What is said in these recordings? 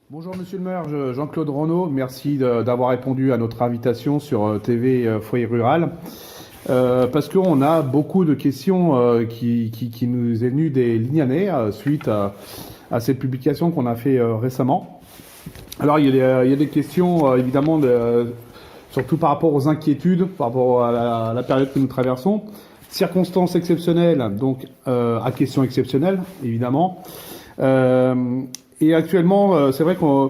Bonjour Monsieur le maire, Jean-Claude Renaud, merci d'avoir répondu à notre invitation sur TV Foyer Rural. Parce qu'on a beaucoup de questions qui nous est venues des Lignanais suite à cette publication qu'on a fait récemment. Alors il y a des questions évidemment surtout par rapport aux inquiétudes, par rapport à la période que nous traversons. Circonstances exceptionnelles, donc à questions exceptionnelles évidemment. Et actuellement, c'est vrai qu'on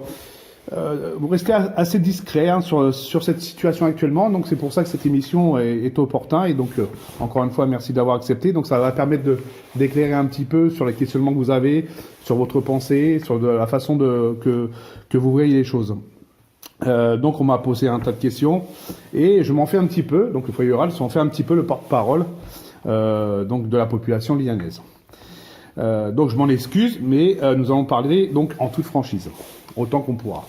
vous restez assez discret sur cette situation actuellement, donc c'est pour ça que cette émission est opportune. Et donc, encore une fois, merci d'avoir accepté. Donc, ça va permettre d'éclairer un petit peu sur les questionnements que vous avez, sur votre pensée, sur la façon que vous voyez les choses. Donc, on m'a posé un tas de questions et je m'en fais un petit peu. Donc, le foyer rural s'en fait un petit peu le porte-parole donc de la population lignanaise. Donc je m'en excuse, mais nous allons parler donc en toute franchise, autant qu'on pourra.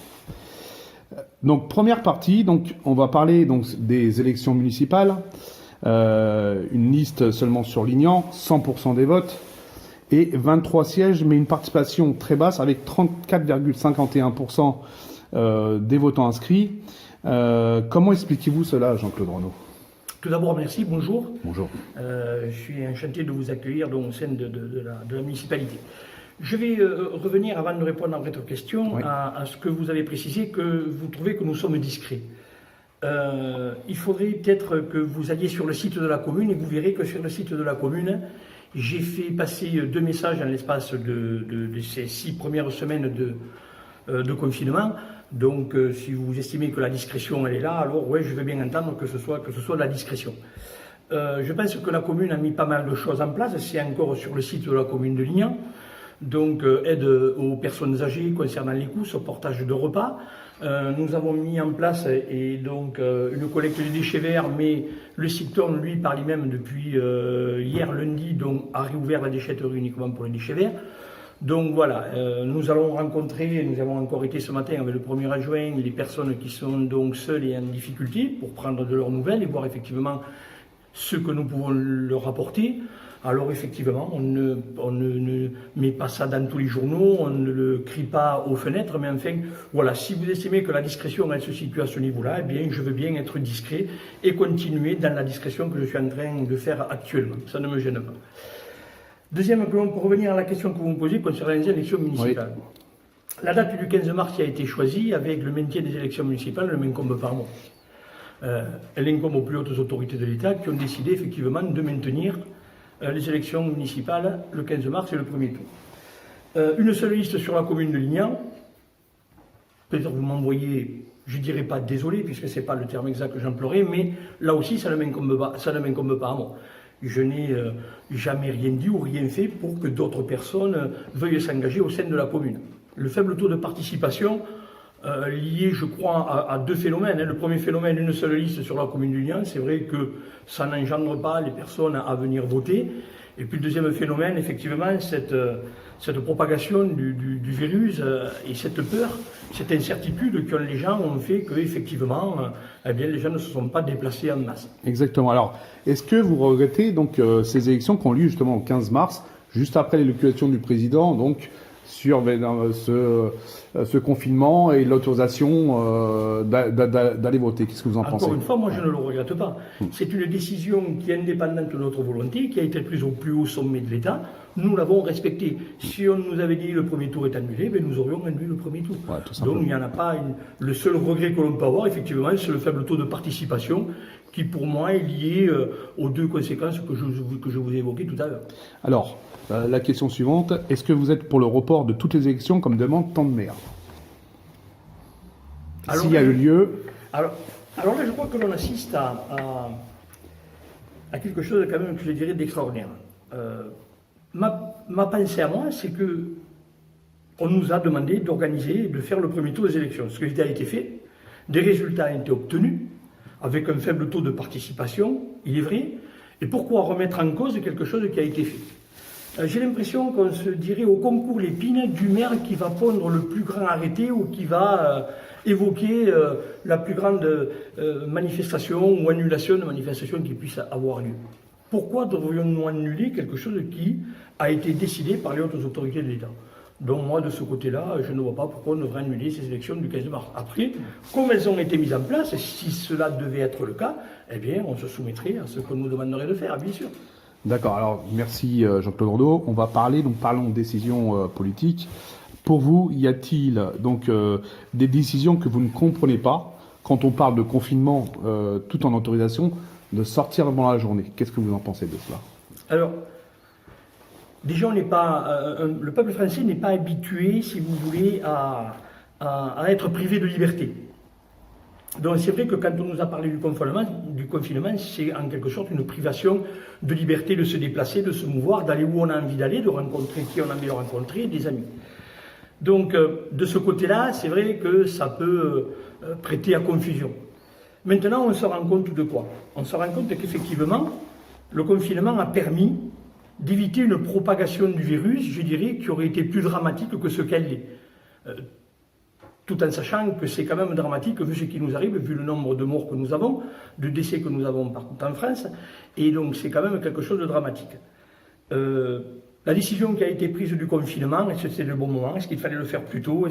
Donc première partie, donc on va parler donc des élections municipales, une liste seulement surlignant 100% des votes et 23 sièges, mais une participation très basse avec 34,51% des votants inscrits. Comment expliquez-vous cela, Jean-Claude Renaud ? Tout d'abord, merci, bonjour. Bonjour. Je suis enchanté de vous accueillir donc, au sein de la municipalité. Je vais revenir, avant de répondre à votre question, oui, à ce que vous avez précisé, que vous trouvez que nous sommes discrets. Il faudrait peut-être que vous alliez sur le site de la commune et vous verrez que sur le site de la commune, j'ai fait passer 2 messages en l'espace de ces 6 premières semaines de confinement. Donc, si vous estimez que la discrétion, elle est là, alors ouais, je veux bien entendre que ce soit de la discrétion. Je pense que la commune a mis pas mal de choses en place. C'est encore sur le site de la commune de Lignan. Donc, aide aux personnes âgées concernant les coûts, portage de repas. Nous avons mis en place une collecte de déchets verts, mais le Cicton, lui, par lui-même, depuis hier lundi, donc, a réouvert la déchetterie uniquement pour les déchets verts. Donc voilà, nous allons rencontrer, nous avons encore été ce matin avec le 1er adjoint, les personnes qui sont donc seules et en difficulté pour prendre de leurs nouvelles et voir effectivement ce que nous pouvons leur apporter. Alors effectivement, on ne met pas ça dans tous les journaux, on ne le crie pas aux fenêtres, mais enfin, voilà, si vous estimez que la discrétion elle se situe à ce niveau-là, eh bien je veux bien être discret et continuer dans la discrétion que je suis en train de faire actuellement. Ça ne me gêne pas. Deuxième point, pour revenir à la question que vous me posez concernant les élections municipales. Oui. La date du 15 mars qui a été choisie avec le maintien des élections municipales ne m'incombe pas moi. Elle incombe aux plus hautes autorités de l'État qui ont décidé effectivement de maintenir les élections municipales le 15 mars et le premier tour. Une seule liste sur la commune de Lignan. Peut-être vous m'envoyez, je ne dirais pas désolé puisque ce n'est pas le terme exact que j'emploierais, mais là aussi ça ne m'incombe pas à moi. Je n'ai jamais rien dit ou rien fait pour que d'autres personnes veuillent s'engager au sein de la commune. Le faible taux de participation lié, je crois, à 2 phénomènes. Le premier phénomène, une seule liste sur la commune du Lignan, c'est vrai que ça n'engendre pas les personnes à venir voter. Et puis le deuxième phénomène, effectivement, cette propagation du virus et cette peur, cette incertitude que les gens ont fait qu'effectivement, eh bien, les gens ne se sont pas déplacés en masse. Exactement. Alors, est-ce que vous regrettez donc ces élections qui ont lieu justement au 15 mars, juste après l'élection du président, donc sur ce confinement et l'autorisation d'aller voter? Qu'est-ce que vous en pensez? Encore une fois, moi je ne le regrette pas. C'est une décision qui est indépendante de notre volonté, qui a été prise au plus haut sommet de l'État. Nous l'avons respectée. Si on nous avait dit le premier tour est annulé, ben nous aurions annulé le premier tour. Ouais, donc il n'y en a pas. Le seul regret que l'on peut avoir, effectivement, c'est le faible taux de participation qui, pour moi, est lié aux 2 conséquences que je vous ai évoquées tout à l'heure. Alors, la question suivante, est-ce que vous êtes pour le report de toutes les élections comme demande tant de maires? S'il y a eu lieu... Alors là, je crois que l'on assiste à quelque chose quand même que je dirais d'extraordinaire. Ma pensée à moi, c'est que on nous a demandé d'organiser, de faire le premier tour des élections. Ce qui a été fait, des résultats ont été obtenus, avec un faible taux de participation, il est vrai. Et pourquoi remettre en cause quelque chose qui a été fait? J'ai l'impression qu'on se dirait au concours l'épine du maire qui va pondre le plus grand arrêté ou qui va évoquer la plus grande manifestation ou annulation de manifestation qui puisse avoir lieu. Pourquoi devrions-nous annuler quelque chose qui a été décidé par les hautes autorités de l'État? Donc moi, de ce côté-là, je ne vois pas pourquoi on devrait annuler ces élections du 15 mars. Après, comme elles ont été mises en place, si cela devait être le cas, eh bien, on se soumettrait à ce qu'on nous demanderait de faire, bien sûr. D'accord, alors merci Jean-Claude Rondeau. On va parler, donc parlons de décisions politiques. Pour vous, y a-t-il donc des décisions que vous ne comprenez pas quand on parle de confinement tout en autorisation de sortir pendant la journée? Qu'est-ce que vous en pensez de cela? Alors, déjà, le peuple français n'est pas habitué, si vous voulez, à être privé de liberté. Donc c'est vrai que quand on nous a parlé du confinement, c'est en quelque sorte une privation de liberté de se déplacer, de se mouvoir, d'aller où on a envie d'aller, de rencontrer qui on a envie de rencontrer, des amis. Donc de ce côté-là, c'est vrai que ça peut prêter à confusion. Maintenant, on se rend compte de quoi? On se rend compte qu'effectivement, le confinement a permis d'éviter une propagation du virus, je dirais, qui aurait été plus dramatique que ce qu'elle est. Tout en sachant que c'est quand même dramatique vu ce qui nous arrive, vu le nombre de morts que nous avons, de décès que nous avons partout en France, et donc c'est quand même quelque chose de dramatique. La décision qui a été prise du confinement, est-ce que c'est le bon moment? Est-ce qu'il fallait le faire plus tôt?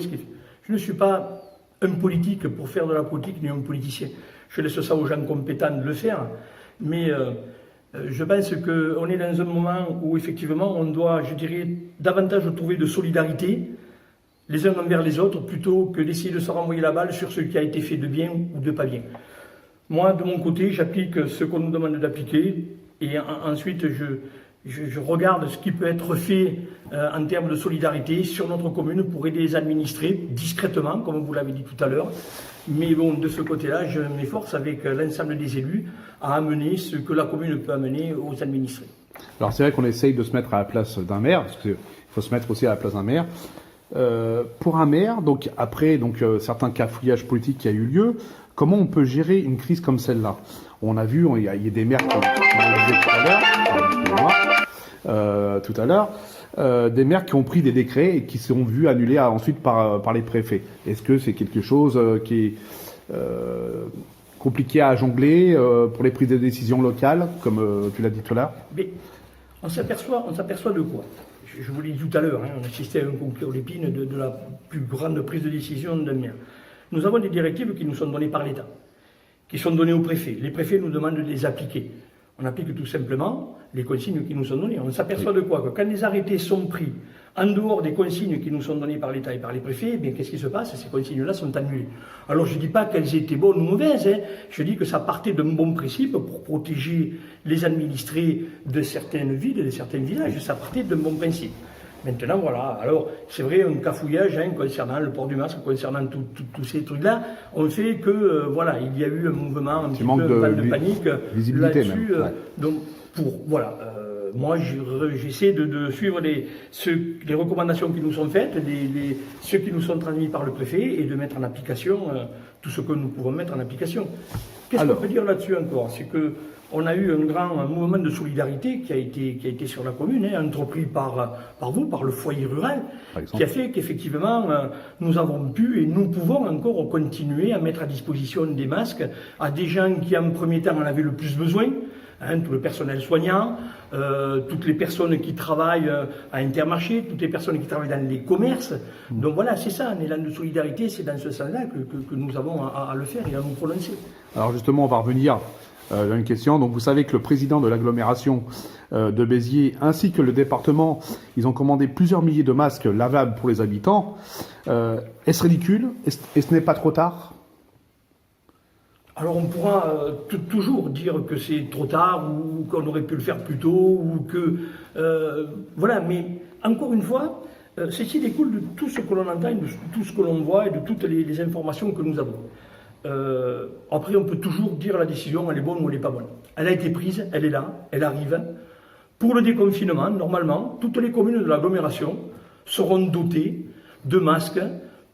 Je ne suis pas un politique pour faire de la politique, ni un politicien. Je laisse ça aux gens compétents de le faire, mais je pense qu'on est dans un moment où effectivement on doit, je dirais, davantage trouver de solidarité les uns envers les autres, plutôt que d'essayer de se renvoyer la balle sur ce qui a été fait de bien ou de pas bien. Moi, de mon côté, j'applique ce qu'on nous demande d'appliquer, et ensuite je regarde ce qui peut être fait en termes de solidarité sur notre commune pour aider les administrés, discrètement, comme vous l'avez dit tout à l'heure. Mais bon, de ce côté-là, je m'efforce avec l'ensemble des élus à amener ce que la commune peut amener aux administrés. Alors c'est vrai qu'on essaye de se mettre à la place d'un maire, parce qu'il faut se mettre aussi à la place d'un maire. Pour un maire, donc après certains cafouillages politiques qui a eu lieu, comment on peut gérer une crise comme celle-là? On a vu, il y a des maires qui ont tout à l'heure, des maires qui ont pris des décrets et qui sont vus annulés ensuite par les préfets. Est-ce que c'est quelque chose qui est compliqué à jongler pour les prises de décision locales, comme tu l'as dit tout à l'heure? Mais on s'aperçoit de quoi? Je vous l'ai dit tout à l'heure, on assistait à un concours d'épines de la plus grande prise de décision d'un maire. Nous avons des directives qui nous sont données par l'État, qui sont données aux préfets. Les préfets nous demandent de les appliquer. On applique tout simplement les consignes qui nous sont données. On s'aperçoit de quoi? Que quand les arrêtés sont pris en dehors des consignes qui nous sont données par l'État et par les préfets, eh bien, qu'est-ce qui se passe? Ces consignes-là sont annulées. Alors je ne dis pas qu'elles étaient bonnes ou mauvaises, je dis que ça partait d'un bon principe pour protéger les administrés de certaines villes et de certains villages. Ça partait d'un bon principe. Maintenant, voilà. Alors, c'est vrai, un cafouillage concernant le port du masque, concernant tous ces trucs-là, on fait que, voilà, il y a eu un mouvement, un petit peu de panique là-dessus. Ouais. Donc, moi, j'essaie de suivre les recommandations qui nous sont faites, ceux qui nous sont transmis par le préfet, et de mettre en application tout ce que nous pouvons mettre en application. Qu'est-ce qu'on peut dire là-dessus encore? C'est que on a eu un grand mouvement de solidarité qui a été sur la commune, entrepris par vous, par le foyer rural, qui a fait qu'effectivement nous avons pu et nous pouvons encore continuer à mettre à disposition des masques à des gens qui en premier temps en avaient le plus besoin, tout le personnel soignant, toutes les personnes qui travaillent à Intermarché, toutes les personnes qui travaillent dans les commerces. Donc voilà, c'est ça, un élan de solidarité, c'est dans ce sens-là que nous avons à le faire et à nous prononcer. Alors justement, on va revenir à une question. Donc vous savez que le président de l'agglomération de Béziers ainsi que le département, ils ont commandé plusieurs milliers de masques lavables pour les habitants. Est-ce ridicule? Et ce n'est pas trop tard? Alors on pourra toujours dire que c'est trop tard ou qu'on aurait pu le faire plus tôt ou que voilà, mais encore une fois, ceci découle de tout ce que l'on entend, de tout ce que l'on voit et de toutes les informations que nous avons. Après, on peut toujours dire la décision, elle est bonne ou elle n'est pas bonne. Elle a été prise, elle est là, elle arrive. Pour le déconfinement, normalement, toutes les communes de l'agglomération seront dotées de masques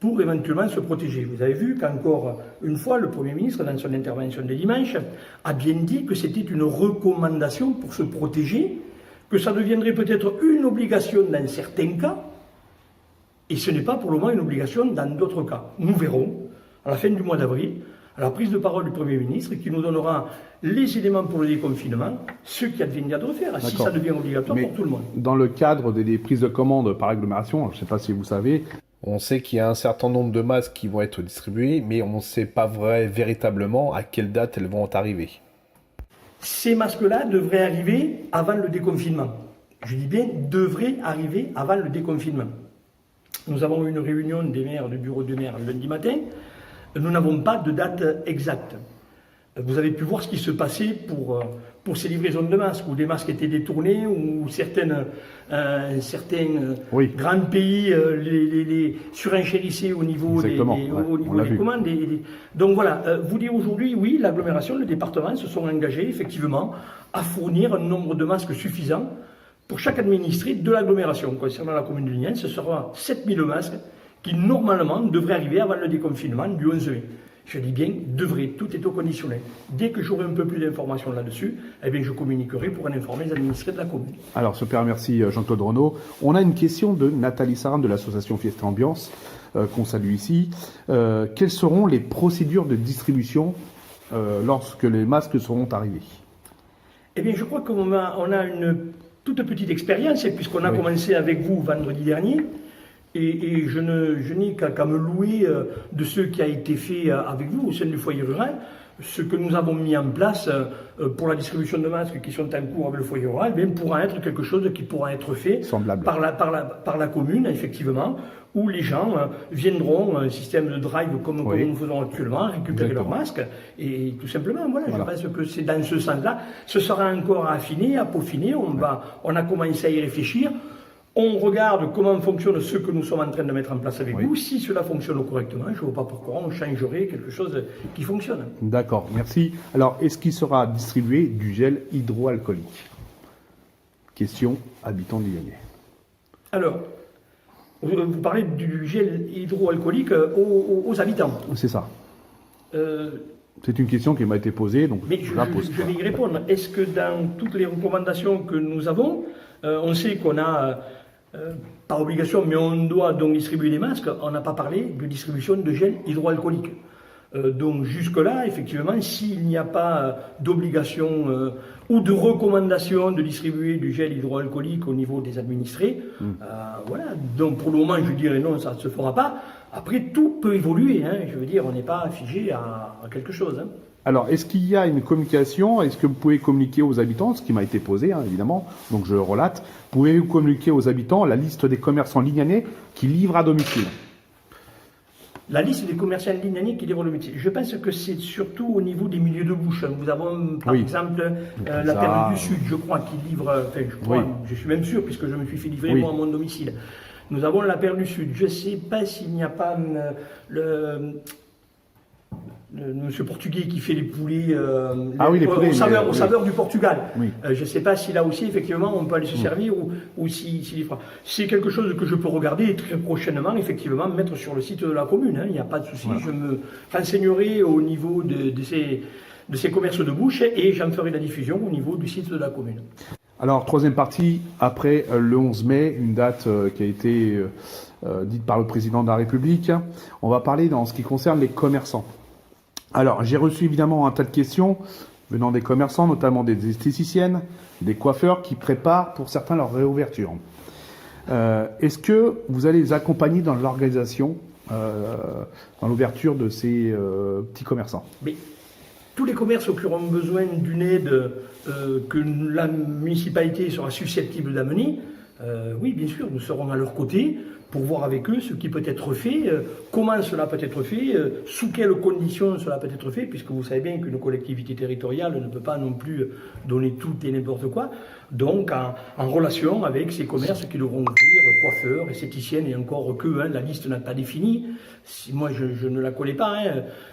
pour éventuellement se protéger. Vous avez vu qu'encore une fois, le Premier ministre, dans son intervention de dimanche, a bien dit que c'était une recommandation pour se protéger, que ça deviendrait peut-être une obligation dans certains cas, et ce n'est pas pour le moment une obligation dans d'autres cas. Nous verrons, à la fin du mois d'avril, à la prise de parole du Premier ministre qui nous donnera les éléments pour le déconfinement, ce qui adviendra de refaire, si ça devient obligatoire pour tout le monde. Dans le cadre des prises de commande par agglomération, je ne sais pas si vous savez, on sait qu'il y a un certain nombre de masques qui vont être distribués, mais on ne sait pas véritablement à quelle date elles vont arriver. Ces masques-là devraient arriver avant le déconfinement. Je dis bien devraient arriver avant le déconfinement. Nous avons eu une réunion des maires, du bureau de maire lundi matin. Nous n'avons pas de date exacte. Vous avez pu voir ce qui se passait pour ces livraisons de masques, où des masques étaient détournés, où certains grands pays les surenchérissaient au niveau des commandes. Donc voilà, vous dire aujourd'hui, oui, l'agglomération, le département se sont engagés effectivement à fournir un nombre de masques suffisant pour chaque administré de l'agglomération. Concernant la commune de Lignans, ce sera 7000 masques qui normalement devraient arriver avant le déconfinement du 11 mai. Je dis bien devrait, tout est au conditionnel. Dès que j'aurai un peu plus d'informations là-dessus, eh bien je communiquerai pour en informer les administrés de la commune. Alors super, merci Jean-Claude Renaud. On a une question de Nathalie Saran de l'association Fiesta Ambiance, qu'on salue ici. Quelles seront les procédures de distribution lorsque les masques seront arrivés? Eh bien je crois qu'on a une toute petite expérience, puisqu'on a commencé avec vous vendredi dernier. Et je n'ai qu'à me louer de ce qui a été fait avec vous au sein du foyer rural. Ce que nous avons mis en place pour la distribution de masques qui sont en cours avec le foyer rural, bien, pourra être quelque chose qui pourra être fait par la commune, effectivement, où les gens viendront, un système de drive comme nous faisons actuellement, récupérer leurs masques. Et tout simplement, voilà, je pense que c'est dans ce sens-là. Ce sera encore à affiner, à peaufiner. On a commencé à y réfléchir. On regarde comment fonctionne ce que nous sommes en train de mettre en place avec vous. Si cela fonctionne correctement, je ne vois pas pourquoi on changerait quelque chose qui fonctionne. D'accord, merci. Alors, est-ce qu'il sera distribué du gel hydroalcoolique? Question habitant de Lyonnais. Alors, vous parlez du gel hydroalcoolique aux habitants. C'est ça. C'est une question qui m'a été posée, donc je vais y répondre. Est-ce que dans toutes les recommandations que nous avons, on sait qu'on a... par obligation, mais on doit donc distribuer les masques, on n'a pas parlé de distribution de gel hydroalcoolique. Donc jusque-là, effectivement, s'il n'y a pas d'obligation ou de recommandation de distribuer du gel hydroalcoolique au niveau des administrés, voilà. Donc pour le moment, je dirais non, ça ne se fera pas. Après, tout peut évoluer, hein. Je veux dire, on n'est pas figé à quelque chose. Hein. Alors, est-ce qu'il y a une communication? Est-ce que vous pouvez communiquer aux habitants? Ce qui m'a été posé, hein, évidemment, donc je relate. Pouvez-vous communiquer aux habitants la liste des commerçants lignanais qui livrent à domicile? La liste des commerçants lignanais qui livrent à domicile. Je pense que c'est surtout au niveau des milieux de bouche. Nous avons, par exemple, la Perle du Sud, je crois, qui livre... Enfin, je suis même sûr, puisque je me suis fait livrer, moi, à mon domicile. Nous avons la Perle du Sud. Je ne sais pas s'il n'y a pas le monsieur portugais qui fait les poulets, les poulets au saveur du Portugal. Je ne sais pas si là aussi, effectivement, on peut aller se servir ou s'il y fera. C'est quelque chose que je peux regarder et très prochainement, effectivement, mettre sur le site de la commune. Il n'y a pas de souci. Je me renseignerai au niveau de ces commerces de bouche et j'en ferai la diffusion au niveau du site de la commune. Alors, troisième partie, après le 11 mai, une date qui a été dite par le président de la République. On va parler dans ce qui concerne les commerçants. Alors, j'ai reçu évidemment un tas de questions venant des commerçants, notamment des esthéticiennes, des coiffeurs qui préparent pour certains leur réouverture. Est-ce que vous allez les accompagner dans l'organisation, dans l'ouverture de ces petits commerçants? Mais tous les commerces qui auront besoin d'une aide que la municipalité sera susceptible d'amener, oui, bien sûr, nous serons à leur côté pour voir avec eux ce qui peut être fait, comment cela peut être fait, sous quelles conditions cela peut être fait, puisque vous savez bien qu'une collectivité territoriale ne peut pas non plus donner tout et n'importe quoi. Donc, en relation avec ces commerces qui devront ouvrir, coiffeurs, esthéticiennes, et encore que, la liste n'a pas défini. Moi, je ne la connais pas.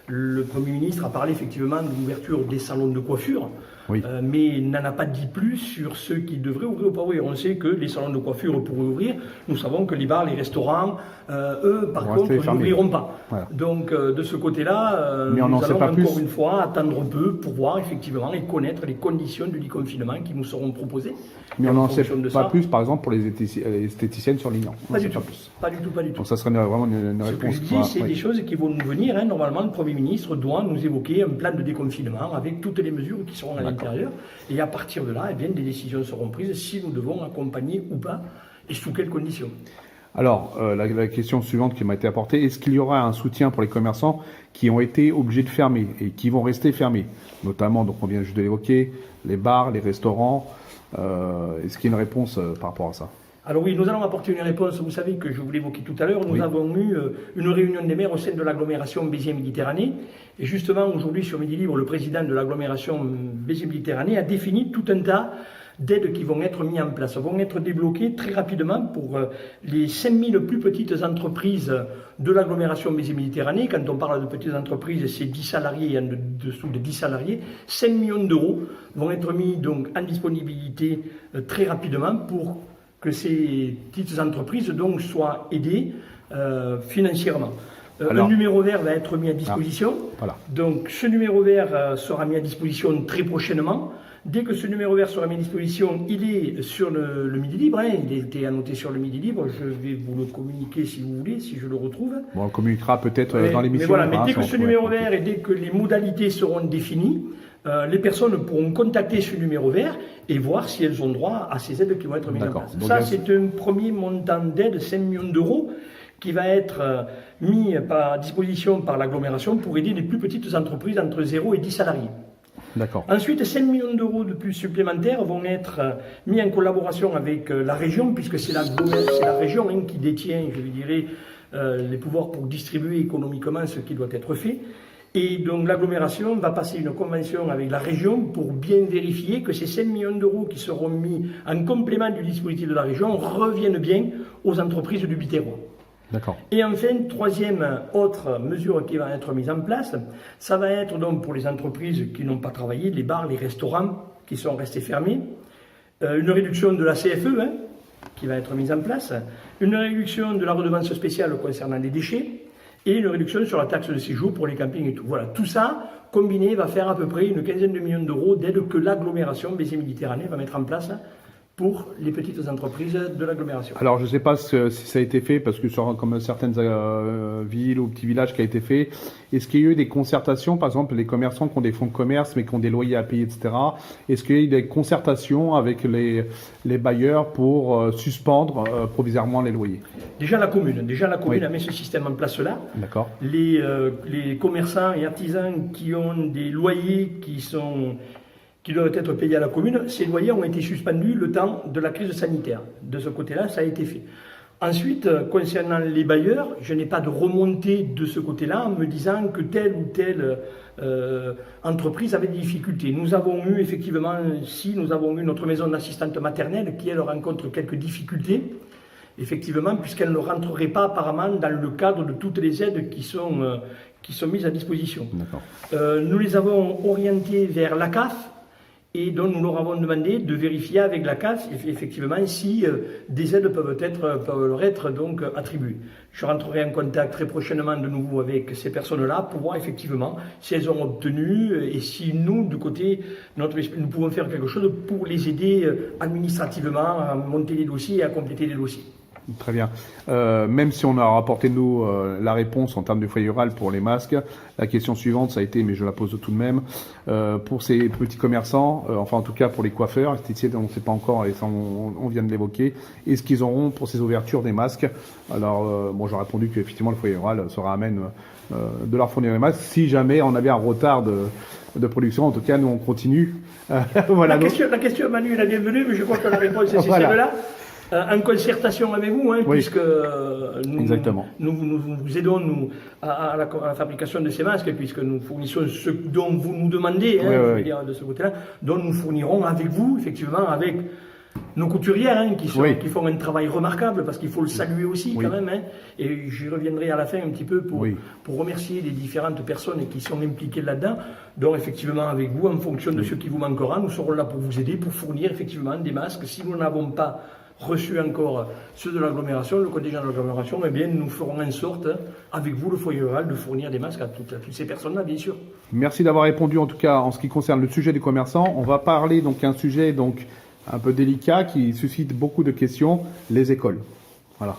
Le Premier ministre a parlé effectivement de l'ouverture des salons de coiffure. Oui. Mais n'en a pas dit plus sur ceux qui devraient ouvrir ou pas ouvrir. On sait que les salons de coiffure pourraient ouvrir. Nous savons que les bars, les restaurants, eux, par contre, n'ouvriront pas. Voilà. Donc, de ce côté-là, nous allons encore une fois attendre un peu pour voir effectivement et connaître les conditions du déconfinement qui nous seront proposées. Mais on n'en sait pas plus, par exemple, pour les esthéticiennes sur Lignan. Pas du tout. Pas du tout. Donc, ça serait vraiment une réponse. Ce que je dis, c'est des choses qui vont nous venir. Normalement, le Premier ministre doit nous évoquer un plan de déconfinement avec toutes les mesures qui seront à l'intérieur. Et à partir de là, eh bien, des décisions seront prises si nous devons accompagner ou pas et sous quelles conditions. Alors, la question suivante qui m'a été apportée, est-ce qu'il y aura un soutien pour les commerçants qui ont été obligés de fermer et qui vont rester fermés? Notamment, donc on vient juste de l'évoquer, les bars, les restaurants. Est-ce qu'il y a une réponse par rapport à ça? Alors oui, nous allons apporter une réponse. Vous savez que je vous l'évoquais tout à l'heure, nous avons eu une réunion des maires au sein de l'agglomération Béziers-Méditerranée. Et justement, aujourd'hui, sur Midi Libre, le président de l'agglomération Béziers-Méditerranée a défini tout un tas d'aides qui vont être mises en place, vont être débloquées très rapidement pour les 5000 plus petites entreprises de l'agglomération Béziers-Méditerranée. Quand on parle de petites entreprises, c'est 10 salariés et en dessous de 10 salariés. 5 millions d'euros vont être mis donc en disponibilité très rapidement pour que ces petites entreprises donc soient aidées financièrement. Un numéro vert va être mis à disposition. Voilà. Donc ce numéro vert sera mis à disposition très prochainement. Dès que ce numéro vert sera mis à disposition, il est sur le Midi Libre, hein, il a été annoté sur le Midi Libre, je vais vous le communiquer si vous voulez, si je le retrouve. Bon, on le communiquera peut-être dans l'émission. Mais voilà, mais dès que ce numéro vert et dès que les modalités seront définies, les personnes pourront contacter ce numéro vert et voir si elles ont droit à ces aides qui vont être mises en place. Ça, c'est un premier montant d'aide, 5 millions d'euros, qui va être mis à disposition par l'agglomération pour aider les plus petites entreprises entre 0 et 10 salariés. D'accord. Ensuite, 5 millions d'euros de plus supplémentaires vont être mis en collaboration avec la région, puisque c'est la région qui détient, je dirais, les pouvoirs pour distribuer économiquement ce qui doit être fait. Et donc l'agglomération va passer une convention avec la région pour bien vérifier que ces 5 millions d'euros qui seront mis en complément du dispositif de la région reviennent bien aux entreprises du Biterrois. D'accord. Et enfin, troisième autre mesure qui va être mise en place, ça va être donc pour les entreprises qui n'ont pas travaillé, les bars, les restaurants qui sont restés fermés, une réduction de la CFE qui va être mise en place, une réduction de la redevance spéciale concernant les déchets et une réduction sur la taxe de séjour pour les campings et tout. Voilà, tout ça combiné va faire à peu près une quinzaine de millions d'euros d'aide que l'agglomération Béziers-Méditerranée va mettre en place pour les petites entreprises de l'agglomération. Alors, je ne sais pas si ça a été fait, parce que comme certaines villes ou petits villages qui a été fait, est-ce qu'il y a eu des concertations, par exemple, les commerçants qui ont des fonds de commerce, mais qui ont des loyers à payer, etc. Est-ce qu'il y a eu des concertations avec les bailleurs pour suspendre provisoirement les loyers? Déjà la commune a mis ce système en place là. D'accord. Les commerçants et artisans qui ont des loyers qui doivent être payés à la commune, ces loyers ont été suspendus le temps de la crise sanitaire. De ce côté-là, ça a été fait. Ensuite, concernant les bailleurs, je n'ai pas de remontée de ce côté-là en me disant que telle ou telle entreprise avait des difficultés. Nous avons eu effectivement, notre maison d'assistante maternelle qui, elle, rencontre quelques difficultés, effectivement, puisqu'elle ne rentrerait pas apparemment dans le cadre de toutes les aides qui sont mises à disposition. Nous les avons orientées vers la CAF, et donc nous leur avons demandé de vérifier avec la CAF effectivement si des aides peuvent leur être donc attribuées. Je rentrerai en contact très prochainement de nouveau avec ces personnes-là pour voir effectivement si elles ont obtenu et si nous, du côté nous pouvons faire quelque chose pour les aider administrativement à monter les dossiers et à compléter les dossiers. Très bien. Même si on a rapporté nous la réponse en termes de foyer rural pour les masques, la question suivante, ça a été, mais je la pose tout de même, pour ces petits commerçants, enfin en tout cas pour les coiffeurs, esthéticiens, on ne sait pas encore, et ça on vient de l'évoquer, est-ce qu'ils auront pour ces ouvertures des masques? Alors, j'ai répondu qu'effectivement le foyer rural se ramène de leur fournir les masques. Si jamais on avait un retard de production, en tout cas, nous on continue. Voilà, la question Manu est la bienvenue, mais je crois que la réponse est celle-là. En concertation avec vous, puisque nous vous aidons à la fabrication de ces masques, puisque nous fournissons ce dont vous nous demandez, de ce côté-là, dont nous fournirons avec vous, effectivement, avec nos couturières qui font un travail remarquable, parce qu'il faut le saluer aussi quand même. Et j'y reviendrai à la fin un petit peu pour remercier les différentes personnes qui sont impliquées là-dedans. Donc effectivement avec vous, en fonction de ce qui vous manquera, nous serons là pour vous aider, pour fournir effectivement des masques. Si nous n'avons pas reçu encore ceux de l'agglomération, le contingent de l'agglomération, eh bien nous ferons en sorte, avec vous le foyer rural, de fournir des masques à toutes ces personnes-là, bien sûr. Merci d'avoir répondu en tout cas en ce qui concerne le sujet des commerçants. On va parler donc d'un sujet un peu délicat qui suscite beaucoup de questions, les écoles. Voilà.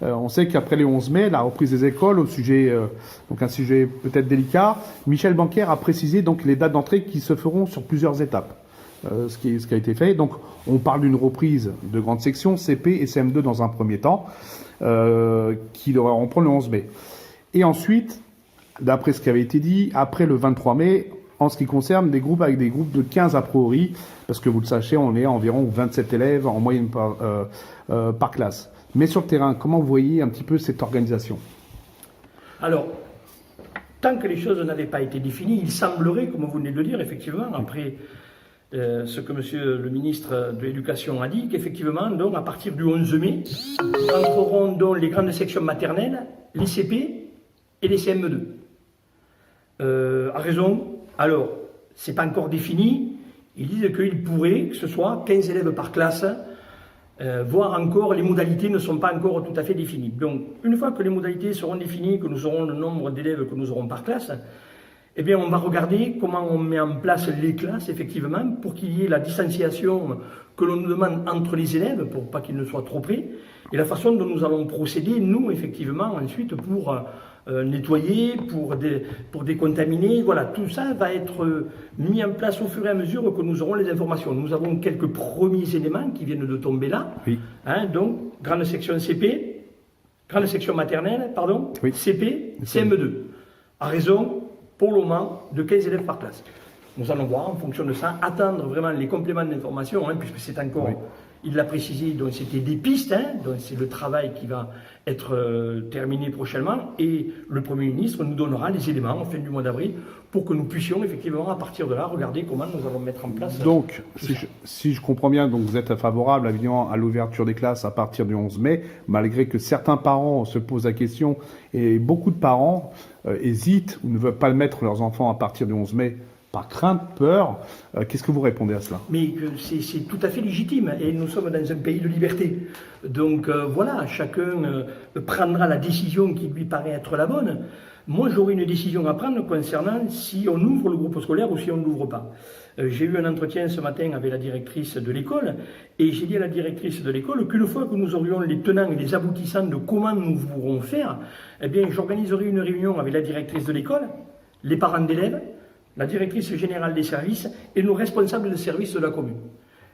On sait qu'après le 11 mai, la reprise des écoles, donc un sujet peut-être délicat, Michel Blanquer a précisé donc les dates d'entrée qui se feront sur plusieurs étapes. Ce qui a été fait. Donc, on parle d'une reprise de grandes sections, CP et CM2 dans un premier temps, qui reprend le 11 mai. Et ensuite, d'après ce qui avait été dit, après le 23 mai, en ce qui concerne des groupes avec des groupes de 15 a priori, parce que vous le sachez, on est à environ 27 élèves en moyenne par classe. Mais sur le terrain, comment vous voyez un petit peu cette organisation? Alors, tant que les choses n'avaient pas été définies, il semblerait, comme vous venez de le dire, effectivement, après ce que monsieur le ministre de l'Éducation a dit, qu'effectivement, donc, à partir du 11 mai, entreront donc les grandes sections maternelles, les CP et les CM2. À raison, alors, c'est pas encore défini, ils disent qu'il pourrait que ce soit 15 élèves par classe, voire encore, les modalités ne sont pas encore tout à fait définies. Donc, une fois que les modalités seront définies, que nous aurons le nombre d'élèves que nous aurons par classe, eh bien, on va regarder comment on met en place les classes, effectivement, pour qu'il y ait la distanciation que l'on nous demande entre les élèves, pour pas qu'ils ne soient trop près, et la façon dont nous allons procéder, nous, effectivement, ensuite, pour nettoyer, pour décontaminer. Voilà, tout ça va être mis en place au fur et à mesure que nous aurons les informations. Nous avons quelques premiers éléments qui viennent de tomber là. Oui. Donc, grande section CP, grande section maternelle, pardon, oui. CP, CM2. À raison, pour le moment, de 15 élèves par classe. Nous allons voir en fonction de ça, attendre vraiment les compléments d'information, puisque c'est encore, oui. Il l'a précisé, donc c'était des pistes, donc c'est le travail qui va être terminé prochainement, et le Premier ministre nous donnera les éléments en fin du mois d'avril pour que nous puissions effectivement à partir de là regarder comment nous allons mettre en place. Donc, si je comprends bien, donc vous êtes favorable évidemment à l'ouverture des classes à partir du 11 mai, malgré que certains parents se posent la question, et beaucoup de parents hésitent ou ne veulent pas mettre leurs enfants à partir du 11 mai. Par crainte, peur, qu'est-ce que vous répondez à cela? Mais c'est tout à fait légitime, et nous sommes dans un pays de liberté. Donc voilà, chacun prendra la décision qui lui paraît être la bonne. Moi, j'aurai une décision à prendre concernant si on ouvre le groupe scolaire ou si on ne l'ouvre pas. J'ai eu un entretien ce matin avec la directrice de l'école, et j'ai dit à la directrice de l'école qu'une fois que nous aurions les tenants et les aboutissants de comment nous pourrons faire, eh bien, j'organiserai une réunion avec la directrice de l'école, les parents d'élèves, la directrice générale des services et nos responsables de services de la commune.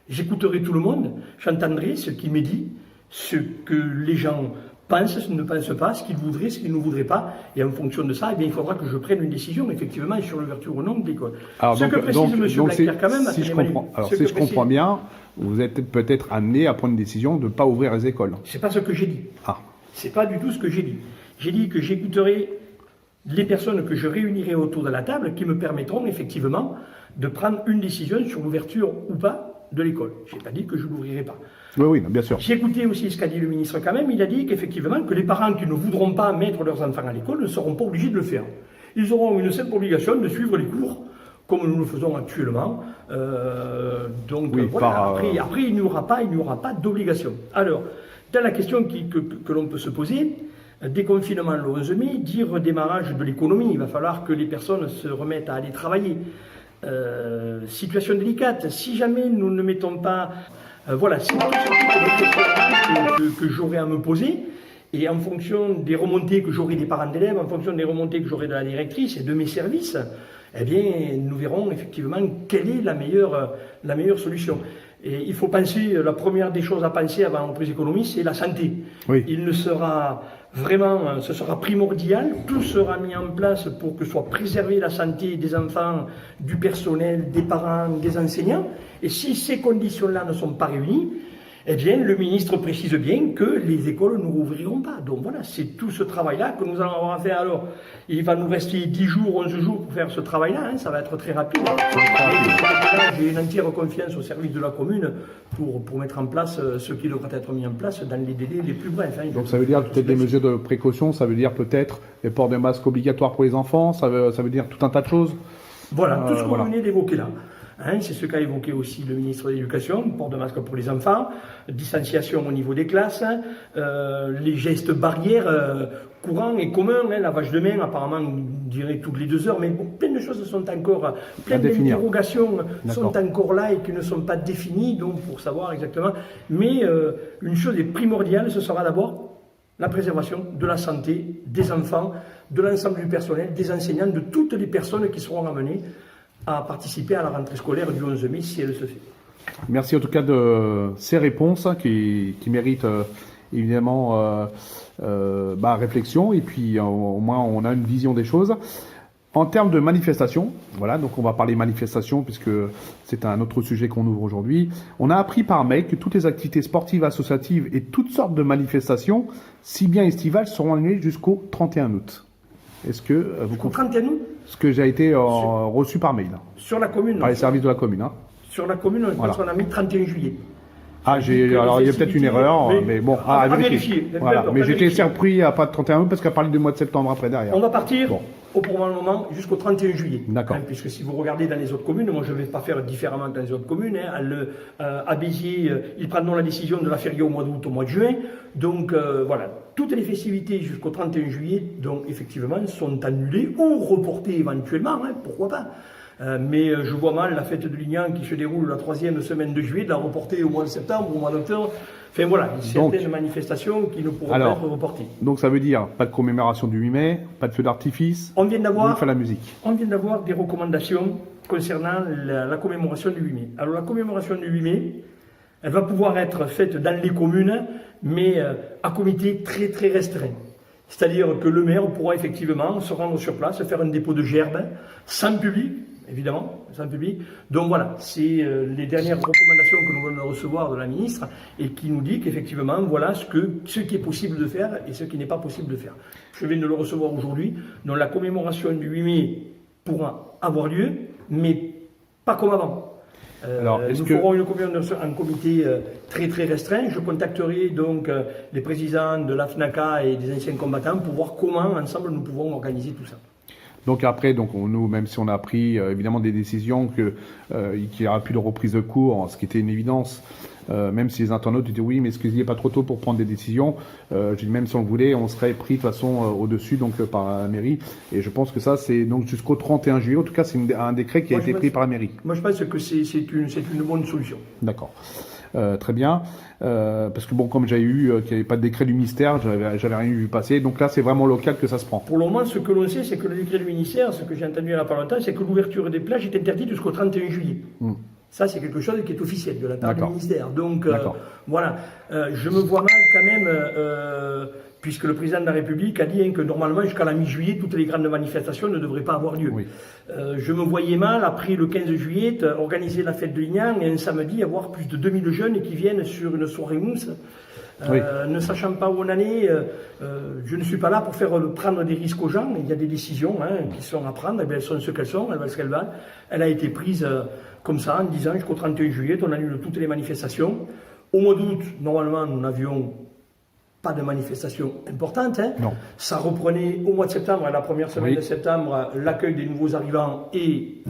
J'écouterai tout le monde, j'entendrai ce qui m'est dit, ce que les gens pensent, ce ne pensent pas, ce qu'ils voudraient, ce qu'ils ne voudraient pas, et en fonction de ça, eh bien, il faudra que je prenne une décision, effectivement, sur l'ouverture ou non de l'école. Ce que précise M. Blanquer, quand même... Si je comprends bien, vous êtes peut-être amené à prendre une décision de ne pas ouvrir les écoles. C'est pas ce que j'ai dit. C'est pas du tout ce que j'ai dit. J'ai dit que j'écouterai les personnes que je réunirai autour de la table qui me permettront effectivement de prendre une décision sur l'ouverture ou pas de l'école. Je n'ai pas dit que je ne l'ouvrirai pas. Oui, bien sûr. J'ai écouté aussi ce qu'a dit le ministre quand même. Il a dit qu'effectivement, que les parents qui ne voudront pas mettre leurs enfants à l'école ne seront pas obligés de le faire. Ils auront une simple obligation de suivre les cours, comme nous le faisons actuellement. Après, il n'y aura pas d'obligation. Alors, dans la question que l'on peut se poser, déconfinement le 11 mai, dire redémarrage de l'économie, il va falloir que les personnes se remettent à aller travailler. Situation délicate, si jamais nous ne mettons pas... voilà, c'est tout ce que j'aurai à me poser, et en fonction des remontées que j'aurai des parents d'élèves, en fonction des remontées que j'aurai de la directrice et de mes services, eh bien, nous verrons effectivement quelle est la meilleure solution. Et il faut penser, la première des choses à penser avant la reprise économique, c'est la santé. Oui. Il ne sera vraiment, ce sera primordial, tout sera mis en place pour que soit préservée la santé des enfants, du personnel, des parents, des enseignants. Et si ces conditions-là ne sont pas réunies, eh bien, le ministre précise bien que les écoles ne rouvriront pas. Donc voilà, c'est tout ce travail-là que nous allons avoir à faire. Alors, il va nous rester 10 jours, 11 jours pour faire ce travail-là, hein, ça va être très rapide. J'ai une entière confiance au service de la commune pour mettre en place ce qui devra être mis en place dans les délais les plus brefs. Hein. Donc ça veut dire peut-être des mesures de précaution, ça veut dire peut-être les ports de masques obligatoires pour les enfants, ça veut dire tout un tas de choses. Voilà, tout ce que vous venez d'évoquer là. Hein, c'est ce qu'a évoqué aussi le ministre de l'Éducation, port de masque pour les enfants, distanciation au niveau des classes, les gestes barrières courants et communs, hein, lavage de mains, apparemment, on dirait toutes les 2 heures, mais bon, plein de choses sont encore, plein d'interrogations sont encore là et qui ne sont pas définies, donc pour savoir exactement. Mais une chose est primordiale, ce sera d'abord la préservation de la santé des enfants, de l'ensemble du personnel, des enseignants, de toutes les personnes qui seront amenées à participer à la rentrée scolaire du 11 mai si elle se fait. Merci en tout cas de ces réponses qui méritent évidemment réflexion et puis au moins on a une vision des choses. En termes de manifestation, voilà, donc on va parler manifestation puisque c'est un autre sujet qu'on ouvre aujourd'hui. On a appris par mail que toutes les activités sportives, associatives et toutes sortes de manifestations, si bien estivales, seront annulées jusqu'au 31 août. Est-ce que vous comprenez 31 août? Ce que j'ai été reçu par mail. Sur la commune. Par les services de la commune. Hein. Sur la commune, on a mis 31 juillet. Ah, alors il y a peut-être une erreur, mais bon, à vérifier. Voilà. Mais j'étais surpris à pas de 31 août parce qu'à parler du mois de septembre après derrière. On va partir pour le moment jusqu'au 31 juillet. D'accord. Hein, puisque si vous regardez dans les autres communes, moi je ne vais pas faire différemment dans les autres communes. Hein, à Béziers, ils prendront la décision de la férier au mois d'août, au mois de juin. Donc voilà, toutes les festivités jusqu'au 31 juillet, donc effectivement, sont annulées ou reportées éventuellement, hein, pourquoi pas. Mais je vois mal la fête de Lignan qui se déroule la 3e semaine de juillet, de la reporter au mois de septembre, au mois d'octobre. Enfin voilà, certaines manifestations qui ne pourront pas être reportées. Donc ça veut dire pas de commémoration du 8 mai, pas de feu d'artifice, ni de la musique. On vient d'avoir des recommandations concernant la commémoration du 8 mai. Alors la commémoration du 8 mai, elle va pouvoir être faite dans les communes, mais à comité très très restreint. C'est-à-dire que le maire pourra effectivement se rendre sur place, faire un dépôt de gerbes, sans public, évidemment, sans public. Donc voilà, c'est les dernières recommandations que nous venons de recevoir de la ministre et qui nous dit qu'effectivement, voilà ce qui est possible de faire et ce qui n'est pas possible de faire. Je viens de le recevoir aujourd'hui. Donc la commémoration du 8 mai pourra avoir lieu, mais pas comme avant. Nous ferons une commémoration en comité très très restreint. Je contacterai donc les présidents de la FNACA et des anciens combattants pour voir comment ensemble nous pouvons organiser tout ça. Donc après, nous, même si on a pris évidemment des décisions qu'il n'y aura plus de reprise de cours, ce qui était une évidence, même si les internautes disaient oui, mais est-ce qu'il n'est pas trop tôt pour prendre des décisions, je dis même si on le voulait, on serait pris de toute façon au-dessus par la mairie. Et je pense que ça, c'est donc jusqu'au 31 juillet. En tout cas, c'est un décret qui a été pris par la mairie. Moi, je pense que c'est une bonne solution. D'accord. Très bien. Parce que bon, comme j'avais eu qu'il n'y avait pas de décret du ministère, j'avais rien vu passer. Donc là, c'est vraiment local que ça se prend. Pour le moment, ce que l'on sait, c'est que le décret du ministère, ce que j'ai entendu il n'y a pas longtemps, c'est que l'ouverture des plages est interdite jusqu'au 31 juillet. Ça, c'est quelque chose qui est officiel de la part du ministère. Donc, voilà. Je me vois mal quand même, puisque le président de la République a dit que normalement, jusqu'à la mi-juillet, toutes les grandes manifestations ne devraient pas avoir lieu. Oui. Je me voyais mal, après le 15 juillet, organiser la fête de Lignan et un samedi, avoir plus de 2000 jeunes qui viennent sur une soirée mousse. Ne sachant pas où on en est, je ne suis pas là pour prendre des risques aux gens. Il y a des décisions qui sont à prendre, elles sont ce qu'elles sont, elles valent ce qu'elles valent. Elle a été prise comme ça, en disant jusqu'au 31 juillet, on annule toutes les manifestations. Au mois d'août, normalement, nous n'avions pas de manifestation importante. Non. Ça reprenait au mois de septembre, la première semaine de septembre, l'accueil des nouveaux arrivants et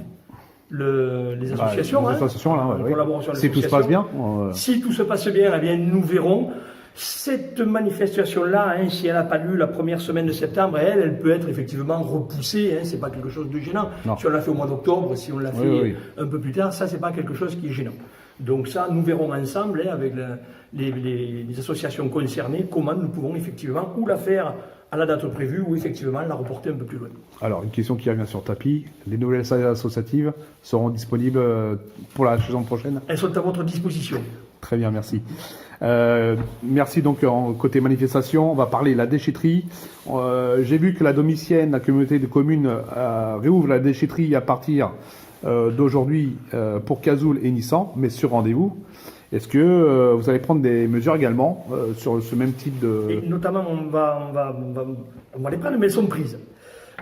les associations. Les associations, là, collaboration si tout se passe bien. Si tout se passe bien, eh bien, nous verrons. Cette manifestation-là, si elle n'a pas lieu la première semaine de septembre, elle peut être effectivement repoussée. C'est pas quelque chose de gênant. Non. Si on l'a fait au mois d'octobre, si on l'a fait un peu plus tard, ça, c'est pas quelque chose qui est gênant. Donc ça, nous verrons ensemble avec les associations concernées comment nous pouvons effectivement ou la faire à la date prévue ou effectivement la reporter un peu plus loin. Alors, une question qui revient sur le tapis. Les nouvelles salles associatives seront disponibles pour la saison prochaine ? Elles sont à votre disposition. Très bien, merci. Merci donc côté manifestation, on va parler de la déchetterie. J'ai vu que la Domicienne, la communauté de communes, réouvre la déchetterie à partir d'aujourd'hui pour Cazoul et Nissan, mais sur rendez-vous. Est-ce que vous allez prendre des mesures également sur ce même type de... Et notamment, on va les prendre, mais elles sont prises.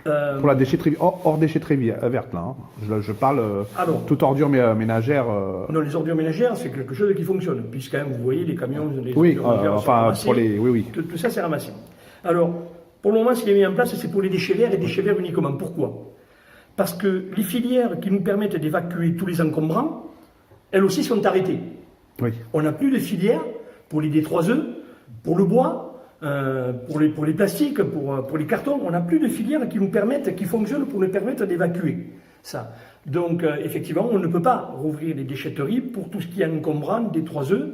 Pour la déchetterie, hors déchetterie verte, là. Hein. Je parle Alors, toute ordure ménagère. Non, les ordures ménagères, c'est quelque chose qui fonctionne, puisque hein, vous voyez les camions, les oui, ordures ménagères sont enfin, ramassées, pour les... Oui, oui. Tout ça, c'est ramassé. Alors, pour le moment, ce qui est mis en place, c'est pour les déchets verts et déchets verts uniquement. Pourquoi? Parce que les filières qui nous permettent d'évacuer tous les encombrants, elles aussi sont arrêtées. Oui. On n'a plus de filières pour les D3E, pour le bois, pour les plastiques, pour les cartons. On n'a plus de filières qui fonctionnent pour nous permettre d'évacuer ça. Donc, effectivement, on ne peut pas rouvrir les déchetteries pour tout ce qui est encombrant, D3E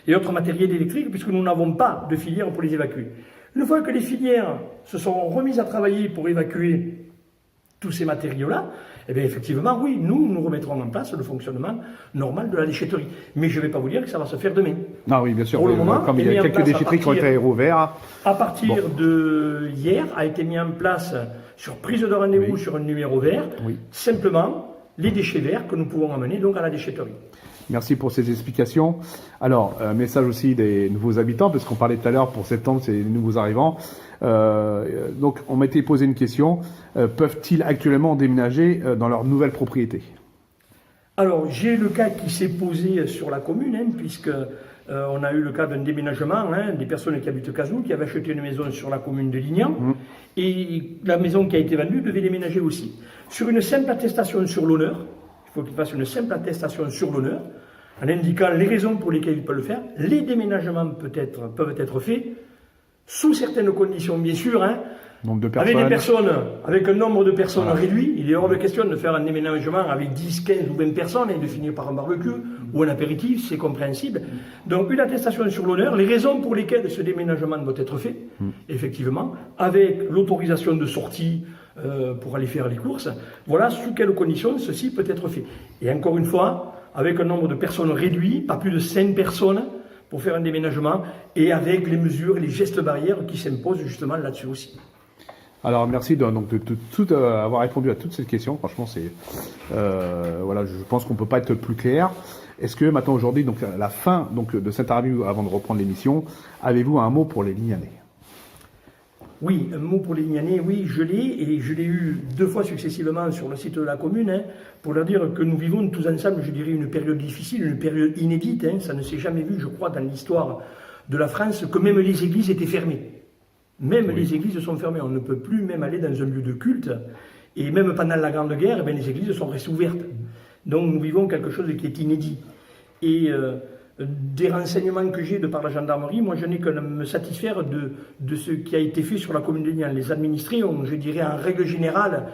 et autres matériels électriques, puisque nous n'avons pas de filières pour les évacuer. Une fois que les filières se sont remises à travailler pour évacuer tous ces matériaux-là, eh bien effectivement, oui, nous remettrons en place le fonctionnement normal de la déchetterie. Mais je ne vais pas vous dire que ça va se faire demain. Ah oui, bien sûr. Pour le moment, comme il y a quelques déchetteries qui ont été rouvertes. À partir de hier, a été mis en place, sur prise de rendez-vous sur un numéro vert, simplement les déchets verts que nous pouvons amener donc à la déchetterie. Merci pour ces explications. Alors, message aussi des nouveaux habitants, parce qu'on parlait tout à l'heure pour septembre, c'est les nouveaux arrivants. Donc, on m'était posé une question. Peuvent-ils actuellement déménager dans leur nouvelle propriété? Alors, j'ai le cas qui s'est posé sur la commune, hein, puisque on a eu le cas d'un déménagement, hein, des personnes qui habitent Cazaux, qui avaient acheté une maison sur la commune de Lignan, et la maison qui a été vendue devait déménager aussi. Sur une simple attestation sur l'honneur, il faut qu'ils fassent une simple attestation sur l'honneur, en indiquant les raisons pour lesquelles ils peuvent le faire. Les déménagements peuvent être faits, sous certaines conditions, bien sûr, hein, nombre de personnes. Avec un nombre de personnes réduit. Il est hors de question de faire un déménagement avec 10, 15 ou 20 personnes et de finir par un barbecue ou un apéritif, c'est compréhensible. Donc une attestation sur l'honneur, les raisons pour lesquelles ce déménagement doit être fait, effectivement, avec l'autorisation de sortie pour aller faire les courses, voilà sous quelles conditions ceci peut être fait. Et encore une fois, avec un nombre de personnes réduit, pas plus de 5 personnes, pour faire un déménagement, et avec les mesures et les gestes barrières qui s'imposent justement là-dessus aussi. Alors merci de tout avoir répondu à toutes ces questions. Franchement, c'est voilà, je pense qu'on peut pas être plus clair. Est-ce que maintenant aujourd'hui, donc à la fin donc de cette interview, avant de reprendre l'émission, avez-vous un mot pour les Lignanais? Oui, un mot pour les Lignanais, oui, je l'ai, et je l'ai eu 2 fois successivement sur le site de la commune, hein, pour leur dire que nous vivons tous ensemble, je dirais, une période difficile, une période inédite, hein, ça ne s'est jamais vu, je crois, dans l'histoire de la France, que même les églises étaient fermées. Même les églises sont fermées, on ne peut plus même aller dans un lieu de culte, et même pendant la Grande Guerre, eh les églises sont restées ouvertes. Donc nous vivons quelque chose qui est inédit. Et des renseignements que j'ai de par la gendarmerie, moi je n'ai qu'à me satisfaire de ce qui a été fait sur la commune de Lignan. Les administrés ont, je dirais en règle générale,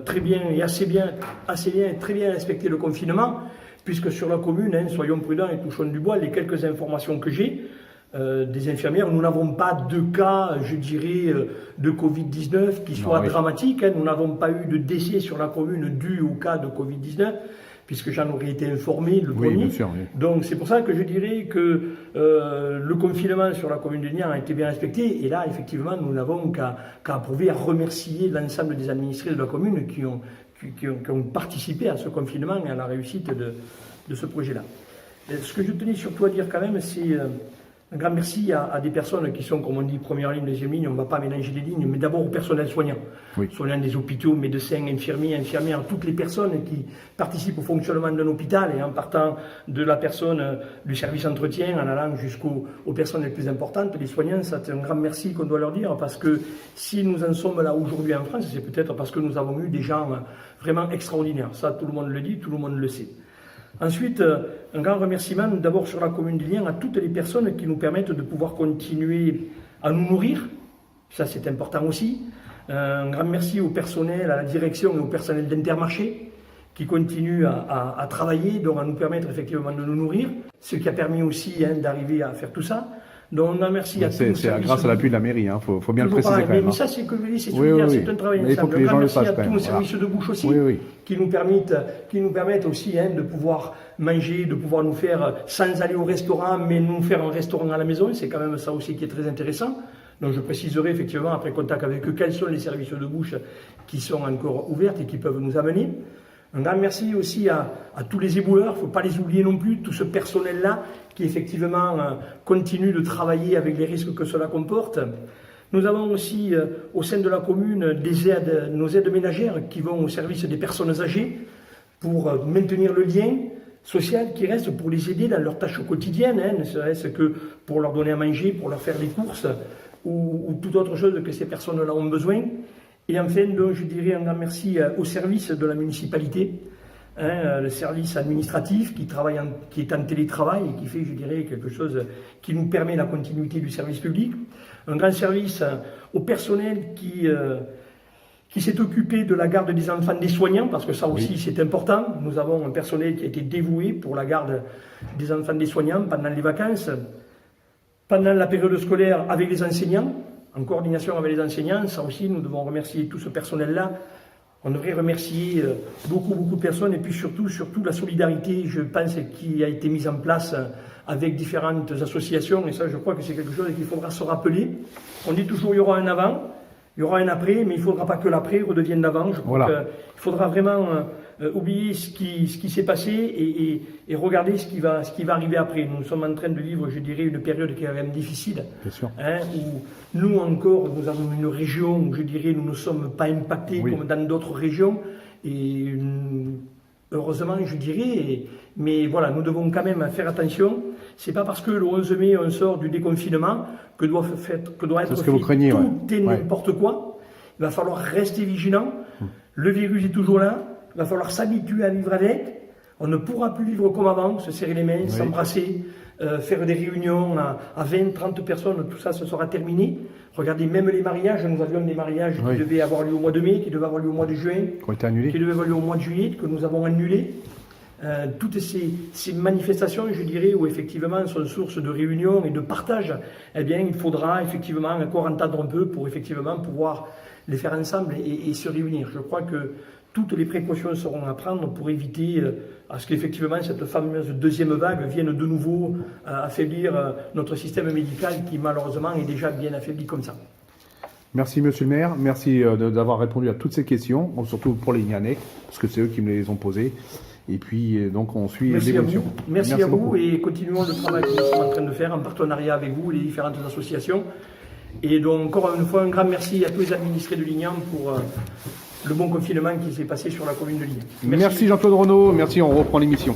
très bien et assez bien et très bien respecté le confinement, puisque sur la commune, hein, soyons prudents et touchons du bois, les quelques informations que j'ai, des infirmières, nous n'avons pas de cas, je dirais, de Covid-19 qui soit dramatique. Hein. Nous n'avons pas eu de décès sur la commune dû au cas de Covid-19, puisque j'en aurais été informé le premier. Bien sûr, oui. Donc c'est pour ça que je dirais que le confinement sur la commune de Lignan a été bien respecté. Et là, effectivement, nous n'avons qu'à approuver, à remercier l'ensemble des administrés de la commune qui ont participé à ce confinement et à la réussite de ce projet-là. Ce que je tenais surtout à dire quand même, c'est un grand merci à des personnes qui sont, comme on dit, première ligne, deuxième ligne. On ne va pas mélanger les lignes, mais d'abord au personnel soignant. Soignants des hôpitaux, médecins, infirmiers, infirmières, toutes les personnes qui participent au fonctionnement d'un hôpital, et en partant de la personne du service entretien, en allant jusqu'aux personnes les plus importantes, les soignants. C'est un grand merci qu'on doit leur dire, parce que si nous en sommes là aujourd'hui en France, c'est peut-être parce que nous avons eu des gens vraiment extraordinaires. Ça, tout le monde le dit, tout le monde le sait. Ensuite, un grand remerciement d'abord sur la commune de Lignan à toutes les personnes qui nous permettent de pouvoir continuer à nous nourrir. Ça, c'est important aussi. Un grand merci au personnel, à la direction et au personnel d'Intermarché qui continuent à travailler, donc à nous permettre effectivement de nous nourrir. Ce qui a permis aussi d'arriver à faire tout ça. Donc on remercie à tous. C'est grâce à l'appui de la mairie, hein. Faut bien le préciser quand même. Mais ça, c'est que c'est un travail ensemble. Un grand merci à tous nos services de bouche aussi, qui nous permettent aussi de pouvoir manger, de pouvoir nous faire, sans aller au restaurant, mais nous faire un restaurant à la maison. C'est quand même ça aussi qui est très intéressant. Donc je préciserai effectivement, après contact avec eux, quels sont les services de bouche qui sont encore ouverts et qui peuvent nous amener. Un grand merci aussi à tous les éboueurs, il ne faut pas les oublier non plus, tout ce personnel-là qui effectivement continue de travailler avec les risques que cela comporte. Nous avons aussi au sein de la commune nos aides ménagères qui vont au service des personnes âgées pour maintenir le lien social qui reste, pour les aider dans leurs tâches quotidiennes, ne serait-ce que pour leur donner à manger, pour leur faire les courses ou toute autre chose que ces personnes-là ont besoin. Et enfin, donc, je dirais un grand merci au service de la municipalité, le service administratif qui est en télétravail et qui fait, je dirais, quelque chose qui nous permet la continuité du service public. Un grand service au personnel qui s'est occupé de la garde des enfants des soignants, parce que ça aussi c'est important. Nous avons un personnel qui a été dévoué pour la garde des enfants des soignants pendant les vacances, pendant la période scolaire avec les enseignants, en coordination avec les enseignants. Ça aussi, nous devons remercier tout ce personnel-là. On devrait remercier beaucoup de personnes et puis surtout la solidarité, je pense, qui a été mise en place avec différentes associations. Et ça, je crois que c'est quelque chose qu'il faudra se rappeler. On dit toujours il y aura un avant, il y aura un après, mais il ne faudra pas que l'après redevienne l'avant. Je crois qu'il faudra vraiment oublier ce qui s'est passé et regarder ce qui va arriver après. Nous sommes en train de vivre, je dirais, une période qui est quand même difficile. Bien sûr. Où nous encore, nous avons une région où, je dirais, nous ne sommes pas impactés comme dans d'autres régions. Et heureusement, je dirais, mais voilà, nous devons quand même faire attention. C'est pas parce que le 11 mai, on sort du déconfinement que doit être fait tout et n'importe quoi. Il va falloir rester vigilant. Le virus est toujours là. Il va falloir s'habituer à vivre avec. On ne pourra plus vivre comme avant, se serrer les mains, s'embrasser, faire des réunions à 20, 30 personnes, tout ça, ce sera terminé. Regardez, même les mariages, nous avions des mariages qui devaient avoir lieu au mois de mai, qui devaient avoir lieu au mois de juin, qui devaient avoir lieu au mois de juillet, que nous avons annulés. Toutes ces manifestations, je dirais, où effectivement sont source de réunion et de partage, eh bien, il faudra effectivement encore entendre un peu pour effectivement pouvoir les faire ensemble et se réunir. Je crois que toutes les précautions seront à prendre pour éviter à ce qu'effectivement cette fameuse deuxième vague vienne de nouveau affaiblir notre système médical qui malheureusement est déjà bien affaibli comme ça. Merci Monsieur le maire, merci d'avoir répondu à toutes ces questions, surtout pour les Guyanais, parce que c'est eux qui me les ont posées. Et puis donc on suit l'évolution. Merci à vous et continuons le travail que nous sommes en train de faire en partenariat avec vous, les différentes associations. Et donc encore une fois un grand merci à tous les administrés de Lignan pour le bon confinement qui s'est passé sur la commune de Lignan. Merci Jean-Claude Renaud, merci, on reprend l'émission.